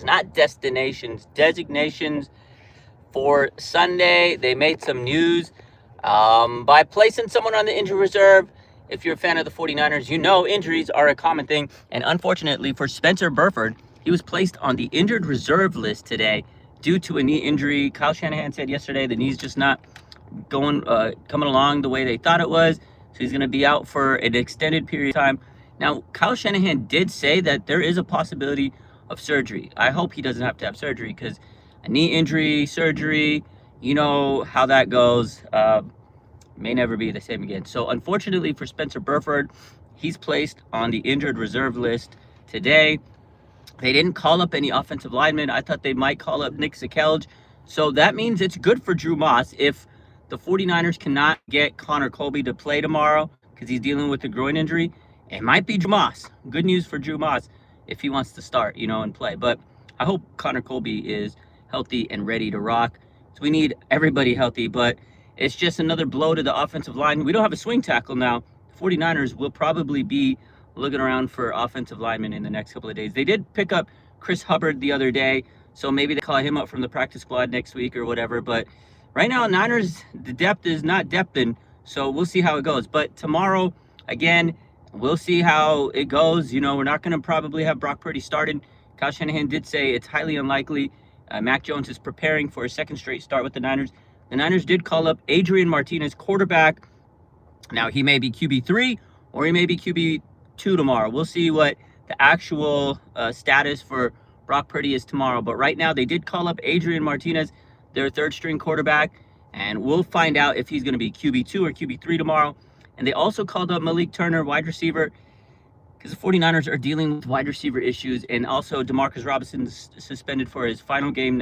designations, not destinations, designations for Sunday. They made some news by placing someone on the injury reserve. If you're a fan of the 49ers, you know injuries are a common thing. And unfortunately for Spencer Burford, he was placed on the injured reserve list today due to a knee injury. Kyle Shanahan said yesterday the knee's just not coming along the way they thought it was. So he's going to be out for an extended period of time. Now, Kyle Shanahan did say that there is a possibility of surgery. I hope he doesn't have to have surgery, because a knee injury, surgery, you know how that goes. May never be the same again. So unfortunately for Spencer Burford, he's placed on the injured reserve list today. They didn't call up any offensive linemen. I thought they might call up Nick Zakelj. So that means it's good for Drew Moss. If the 49ers cannot get Connor Colby to play tomorrow because he's dealing with a groin injury, it might be Drew Moss. Good news for Drew Moss if he wants to start, and play. But I hope Connor Colby is healthy and ready to rock. So we need everybody healthy, but it's just another blow to the offensive line. We don't have a swing tackle now. The 49ers will probably be looking around for offensive linemen in the next couple of days. They did pick up Chris Hubbard the other day, so maybe they call him up from the practice squad next week or whatever. But right now, Niners, the depth is not depthing, so we'll see how it goes. But tomorrow, again, we'll see how it goes. We're not going to probably have Brock Purdy started. Kyle Shanahan did say it's highly unlikely. Mac Jones is preparing for a second straight start with the Niners. The Niners did call up Adrian Martinez, quarterback. Now, he may be QB3 or he may be QB2 tomorrow. We'll see what the actual status for Brock Purdy is tomorrow. But right now, they did call up Adrian Martinez, their third-string quarterback, and we'll find out if he's going to be QB2 or QB3 tomorrow. And they also called up Malik Turner, wide receiver, because the 49ers are dealing with wide receiver issues. And also, Demarcus Robinson's suspended for his final game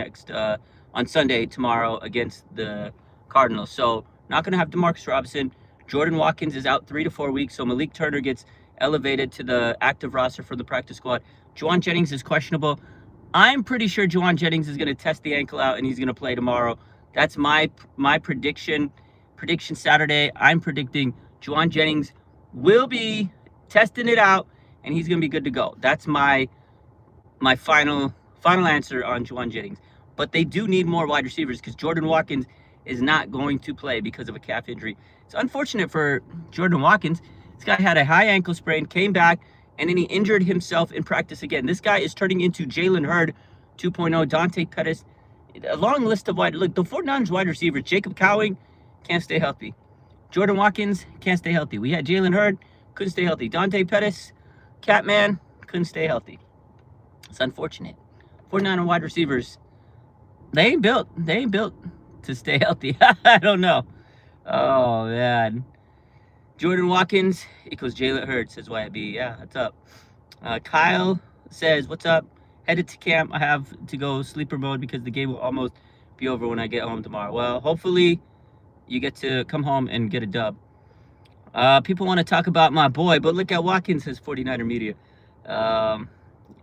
on Sunday, tomorrow, against the Cardinals. So not going to have Demarcus Robinson. Jordan Watkins is out 3 to 4 weeks, so Malik Turner gets elevated to the active roster for the practice squad. Juwan Jennings is questionable. I'm pretty sure Juwan Jennings is going to test the ankle out and he's going to play tomorrow. That's my prediction. Prediction Saturday, I'm predicting Juwan Jennings will be testing it out and he's going to be good to go. That's my final answer on Juwan Jennings. But they do need more wide receivers because Jordan Watkins is not going to play because of a calf injury. It's unfortunate for Jordan Watkins. This guy had a high ankle sprain, came back, and then he injured himself in practice again. This guy is turning into Jalen Hurd 2.0, Dante Pettis. A long list of the 49ers wide receivers. Jacob Cowing can't stay healthy. Jordan Watkins can't stay healthy. We had Jalen Hurd, couldn't stay healthy. Dante Pettis, Catman, couldn't stay healthy. It's unfortunate. 49er wide receivers, they ain't built to stay healthy. I don't know. Oh, man. Jordan Watkins equals Jalen Hurd, says YB. Yeah, what's up? Kyle says, what's up? Headed to camp. I have to go sleeper mode because the game will almost be over when I get home tomorrow. Well, hopefully you get to come home and get a dub. People want to talk about my boy, but look at Watkins, says 49er Media.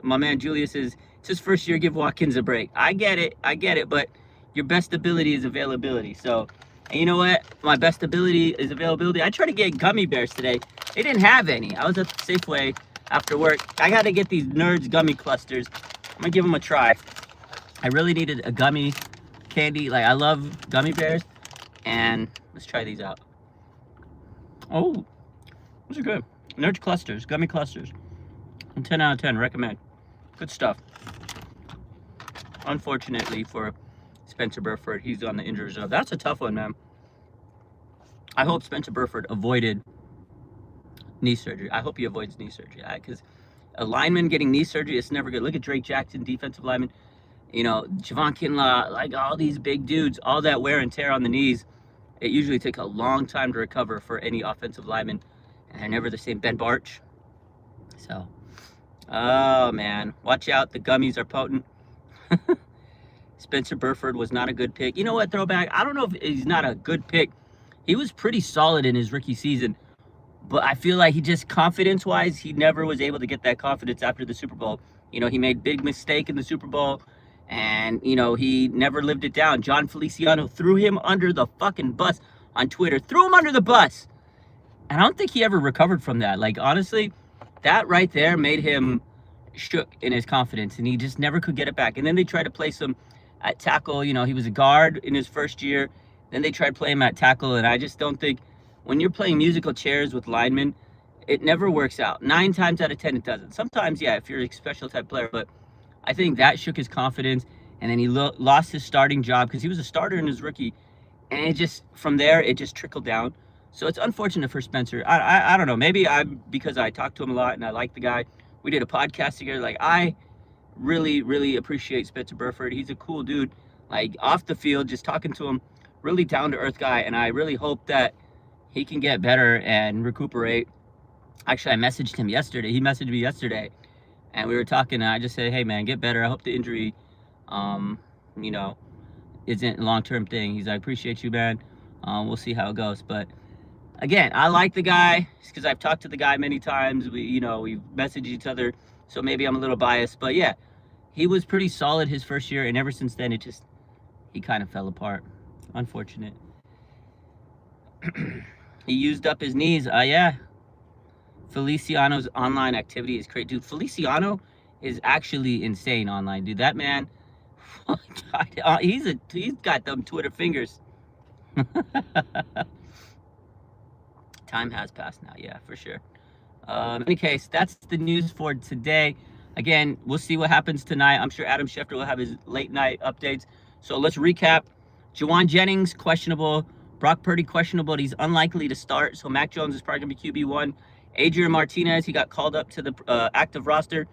My man Julius says, it's his first year, give Watkins a break. I get it, but your best ability is availability. So, and you know what? My best ability is availability. I tried to get gummy bears today. They didn't have any. I was at the Safeway after work. I got to get these Nerds gummy clusters. I'm going to give them a try. I really needed a gummy candy. I love gummy bears. And let's try these out. Oh, those are good. Nerds clusters, gummy clusters. 10 out of 10, recommend. Good stuff. Unfortunately for Spencer Burford, he's on the injury reserve. That's a tough one, man. I hope Spencer Burford avoided knee surgery. I hope he avoids knee surgery. Because a lineman getting knee surgery, it's never good. Look at Drake Jackson, defensive lineman. Javon Kinlaw, all these big dudes, all that wear and tear on the knees. It usually takes a long time to recover for any offensive lineman. And they're never the same. Ben Barch. So, oh, man. Watch out. The gummies are potent. Spencer Burford was not a good pick. You know what, throwback? I don't know if he's not a good pick. He was pretty solid in his rookie season. But I feel like he just, confidence-wise, he never was able to get that confidence after the Super Bowl. He made big mistake in the Super Bowl. And, he never lived it down. John Feliciano threw him under the fucking bus on Twitter. Threw him under the bus. And I don't think he ever recovered from that. Honestly, that right there made him shook in his confidence, and he just never could get it back. And then they tried to place him at tackle. You know, he was a guard in his first year. Then they tried to play him at tackle, and I just don't think when you're playing musical chairs with linemen, it never works out. 9 times out of 10, it doesn't. Sometimes, yeah, if you're a special type player, but I think that shook his confidence, and then he lost his starting job because he was a starter in his rookie, and it just, from there, it just trickled down. So it's unfortunate for Spencer. I don't know. Maybe because I talked to him a lot and I like the guy. We did a podcast together. Like, I really, really appreciate Spencer Burford. He's a cool dude. Like, off the field, just talking to him, really down-to-earth guy, and I really hope that he can get better and recuperate. Actually, I messaged him yesterday. He messaged me yesterday, and we were talking, and I just said, hey, man, get better. I hope the injury, you know, isn't a long-term thing. He's like, I appreciate you, man. We'll see how it goes. But, again, I like the guy because I've talked to the guy many times. We've messaged each other, so maybe I'm a little biased. But, yeah, he was pretty solid his first year, and ever since then, he kind of fell apart. Unfortunate. He used up his knees. Yeah. Feliciano's online activity is great. Dude, Feliciano is actually insane online, dude. That man, he's got them Twitter fingers. Time has passed now, yeah, for sure. In any case, that's the news for today. Again, we'll see what happens tonight. I'm sure Adam Schefter will have his late night updates. So let's recap. Juwan Jennings, questionable. Brock Purdy, questionable. He's unlikely to start. So Mac Jones is probably going to be QB1. Adrian Martinez, he got called up to the active roster.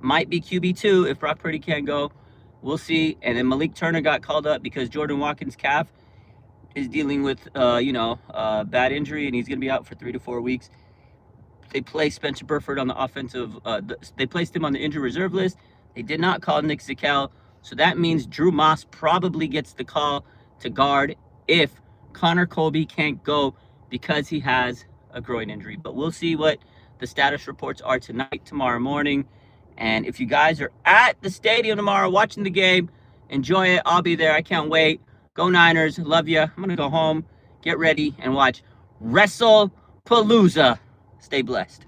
Might be QB2 if Brock Purdy can't go. We'll see. And then Malik Turner got called up because Jordan Watkins' calf is dealing with, bad injury, and he's going to be out for 3 to 4 weeks. They placed Spencer Burford on the offensive. They placed him on the injured reserve list. They did not call Nick Zakelj. So that means Drew Moss probably gets the call to guard if Connor Colby can't go because he has a groin injury. But we'll see what the status reports are tonight, tomorrow morning. And if you guys are at the stadium tomorrow watching the game, enjoy it. I'll be there. I can't wait. Go Niners. Love you. I'm going to go home, get ready, and watch WrestlePalooza. Stay blessed.